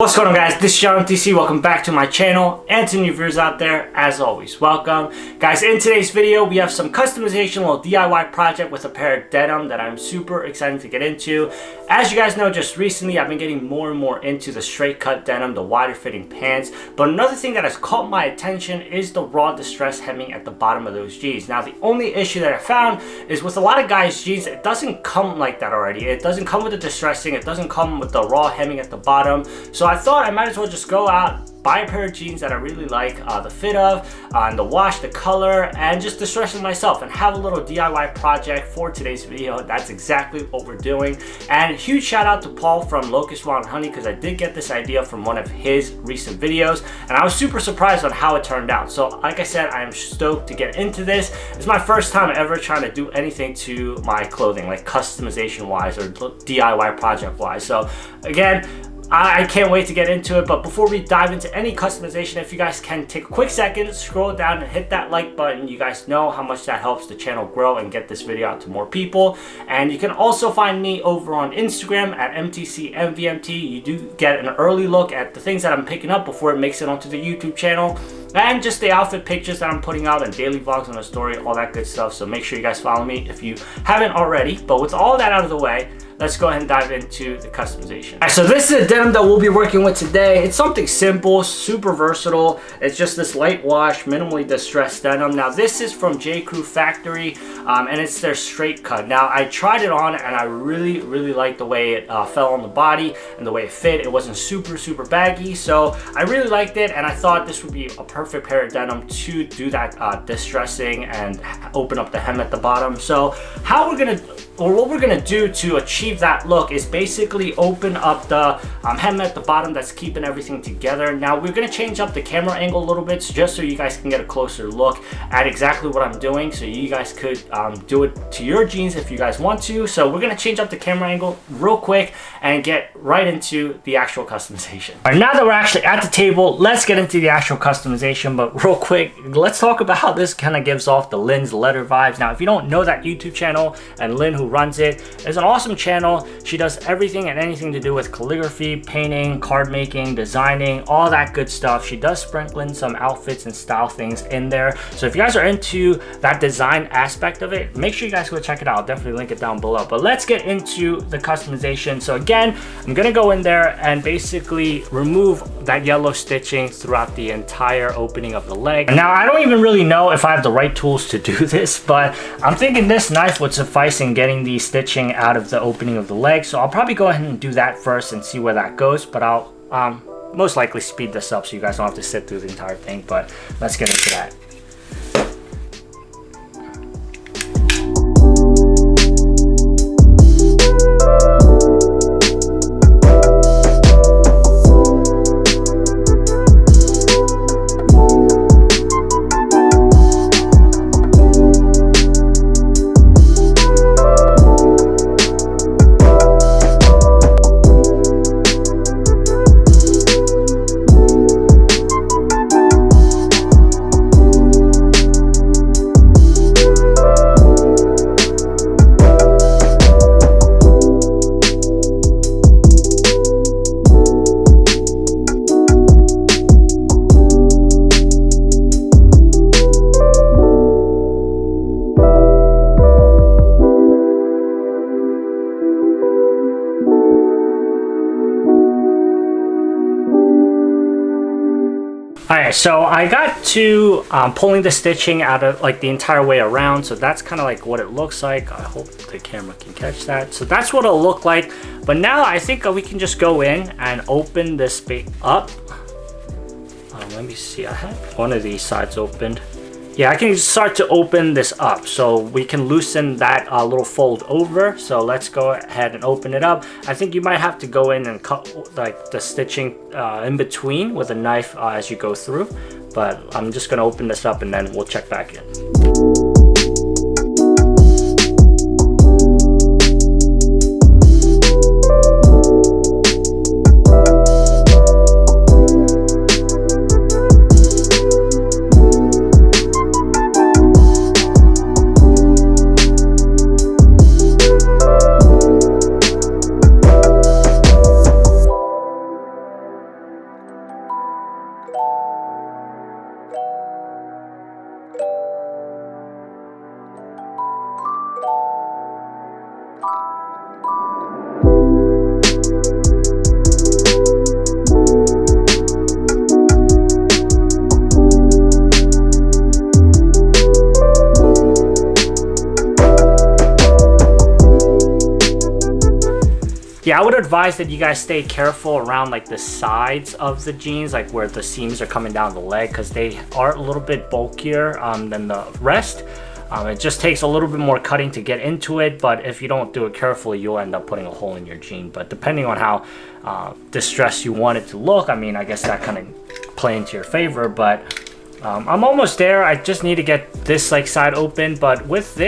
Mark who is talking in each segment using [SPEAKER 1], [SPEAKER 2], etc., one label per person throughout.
[SPEAKER 1] What's going on, guys? This is John MTC. Welcome back to my channel, and to new viewers out there, as always, welcome. Guys, in today's video we have some customization, little DIY project with a pair of denim that I'm super excited to get into. As you guys know, just recently I've been getting more and more into the straight cut denim, the wider fitting pants. But another thing that has caught my attention is the raw distress hemming at the bottom of those jeans. Now, the only issue that I found is with a lot of guys' jeans, it doesn't come like that already. It doesn't come with the distressing, it doesn't come with the raw hemming at the bottom. So I thought I might as well just go out, buy a pair of jeans that I really like the fit of, and the wash, the color, and just distress them myself and have a little DIY project for today's video. That's exactly what we're doing. And huge shout out to Paul from Locust Wild Honey, because I did get this idea from one of his recent videos and I was super surprised on how it turned out. So like I said, I am stoked to get into this. It's my first time ever trying to do anything to my clothing, like customization wise or DIY project wise. So again, I can't wait to get into it. But before we dive into any customization, if you guys can take a quick second, scroll down and hit that like button. You guys know how much that helps the channel grow and get this video out to more people. And you can also find me over on Instagram at MTCMVMT. You do get an early look at the things that I'm picking up before it makes it onto the YouTube channel, and just the outfit pictures that I'm putting out and daily vlogs on the story, all that good stuff. So make sure you guys follow me if you haven't already. But with all that out of the way, let's go ahead and dive into the customization. All right, so this is a denim that we'll be working with today. It's something simple, super versatile. It's just this light wash, minimally distressed denim. Now this is from J. Crew Factory, and it's their straight cut. Now I tried it on and I really liked the way it fell on the body and the way it fit. It wasn't super baggy, so I really liked it, and I thought this would be a perfect pair of denim to do that distressing and open up the hem at the bottom. So what we're gonna do to achieve that look is basically open up the hem at the bottom that's keeping everything together. Now we're gonna change up the camera angle a little bit just so you guys can get a closer look at exactly what I'm doing, so you guys could do it to your jeans if you guys want to. So we're gonna change up the camera angle real quick and get right into the actual customization. All right, now that we're actually at the table, let's get into the actual customization. But real quick, let's talk about how this kind of gives off the Lynn's letter vibes. Now if you don't know that YouTube channel, and Lynn, who runs it, is an awesome channel. She does everything and anything to do with calligraphy, painting, card making, designing, all that good stuff. She does sprinkle in some outfits and style things in there. So if you guys are into that design aspect of it, make sure you guys go check it out. I'll definitely link it down below. But let's get into the customization. So again, I'm gonna go in there and basically remove that yellow stitching throughout the entire opening of the leg. Now I don't even really know if I have the right tools to do this, but I'm thinking this knife would suffice in getting the stitching out of the opening of the leg. So I'll probably go ahead and do that first and see where that goes, but I'll most likely speed this up so you guys don't have to sit through the entire thing. But let's get into that. Alright, so I got to pulling the stitching out of like the entire way around, so that's kind of like what it looks like. I hope the camera can catch that. So that's what it'll look like. But now I think we can just go in and open this bit up. Let me see, I have one of these sides opened. Yeah, I can start to open this up, so we can loosen that little fold over. So let's go ahead and open it up. I think you might have to go in and cut like the stitching in between with a knife as you go through. But I'm just gonna open this up and then we'll check back in. Yeah, I would advise that you guys stay careful around like the sides of the jeans, like where the seams are coming down the leg, because they are a little bit bulkier than the rest. It just takes a little bit more cutting to get into it, but if you don't do it carefully, you'll end up putting a hole in your jean. But depending on how distressed you want it to look, I mean, I guess that kind of play into your favor. But I'm almost there. I just need to get this like side open. But with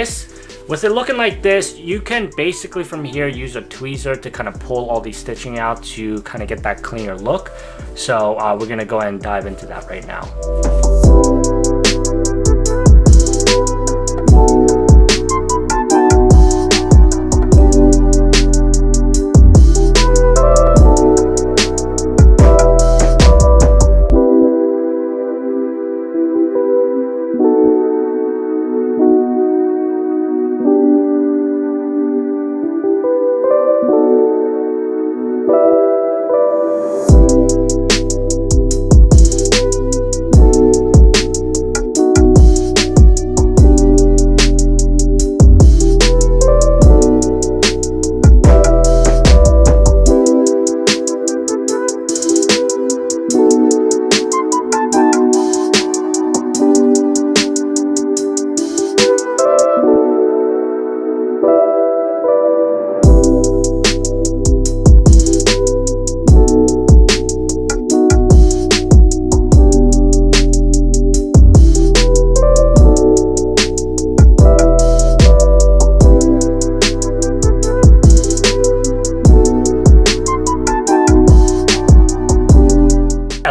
[SPEAKER 1] it looking like this, you can basically from here use a tweezer to kind of pull all these stitching out to kind of get that cleaner look. So we're gonna go ahead and dive into that right now.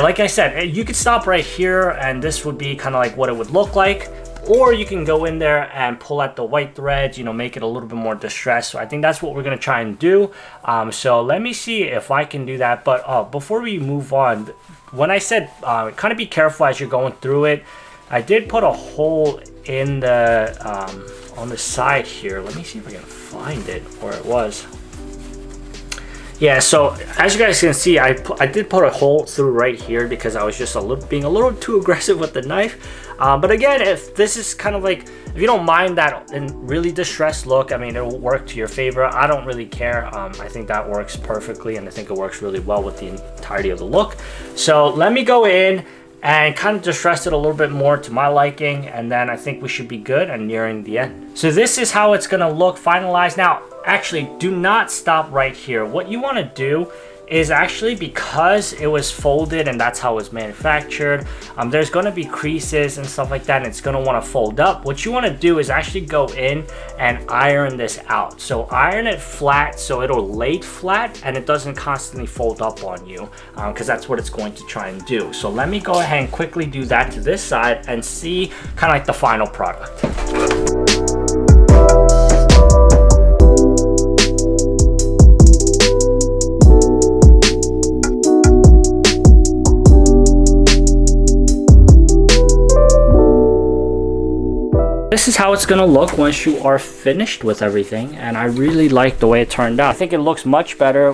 [SPEAKER 1] Like I said, you could stop right here and this would be kind of like what it would look like, or you can go in there and pull out the white threads, you know, make it a little bit more distressed. So I think that's what we're going to try and do. So let me see if I can do that. But before we move on, when I said kind of be careful as you're going through it, I did put a hole in the on the side here. Let me see if I can find it where it was. Yeah, so as you guys can see, I did put a hole through right here because I was just being a little too aggressive with the knife. But again, if this is kind of like, if you don't mind that really distressed look, I mean, it will work to your favor. I don't really care. I think that works perfectly, and I think it works really well with the entirety of the look. So let me go in and kind of distress it a little bit more to my liking, and then I think we should be good and nearing the end. So this is how it's gonna look finalized. Now, actually, do not stop right here. What you want to do is actually, because it was folded and that's how it was manufactured, there's going to be creases and stuff like that, and it's going to want to fold up. What you want to do is actually go in and iron this out. So iron it flat so it'll lay flat and it doesn't constantly fold up on you, because that's what it's going to try and do. So let me go ahead and quickly do that to this side and see kind of like the final product. This is how it's gonna look once you are finished with everything, and I really like the way it turned out. I think it looks much better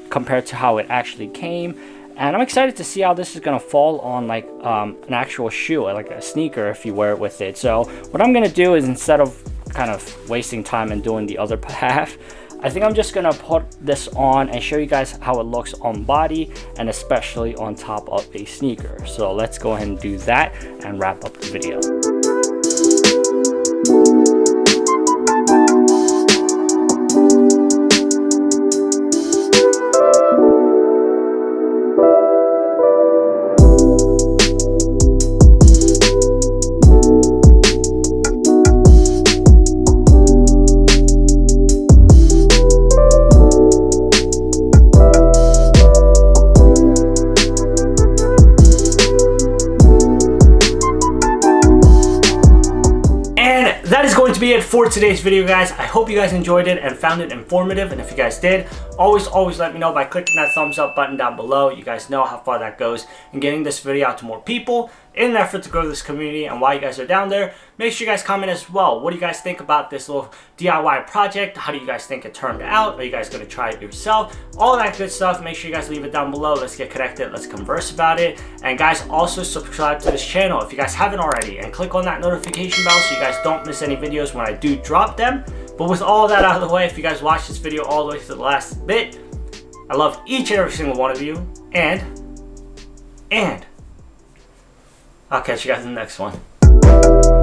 [SPEAKER 1] compared to how it actually came, and I'm excited to see how this is gonna fall on like an actual shoe, like a sneaker if you wear it with it. So what I'm gonna do is, instead of kind of wasting time and doing the other half, I think I'm just gonna put this on and show you guys how it looks on body, and especially on top of a sneaker. So let's go ahead and do that and wrap up the video. That is going to be it for today's video, guys. I hope you guys enjoyed it and found it informative, and if you guys did, always let me know by clicking that thumbs up button down below. You guys know how far that goes in getting this video out to more people in an effort to grow this community. And while you guys are down there, make sure you guys comment as well. What do you guys think about this little DIY project? How do you guys think it turned out? Are you guys going to try it yourself? All that good stuff. Make sure you guys leave it down below. Let's get connected. Let's converse about it. And guys, also subscribe to this channel if you guys haven't already, and click on that notification bell so you guys don't miss any videos when I do drop them. But with all that out of the way, if you guys watch this video all the way to the last bit, I love each and every single one of you, and I'll catch you guys in the next one.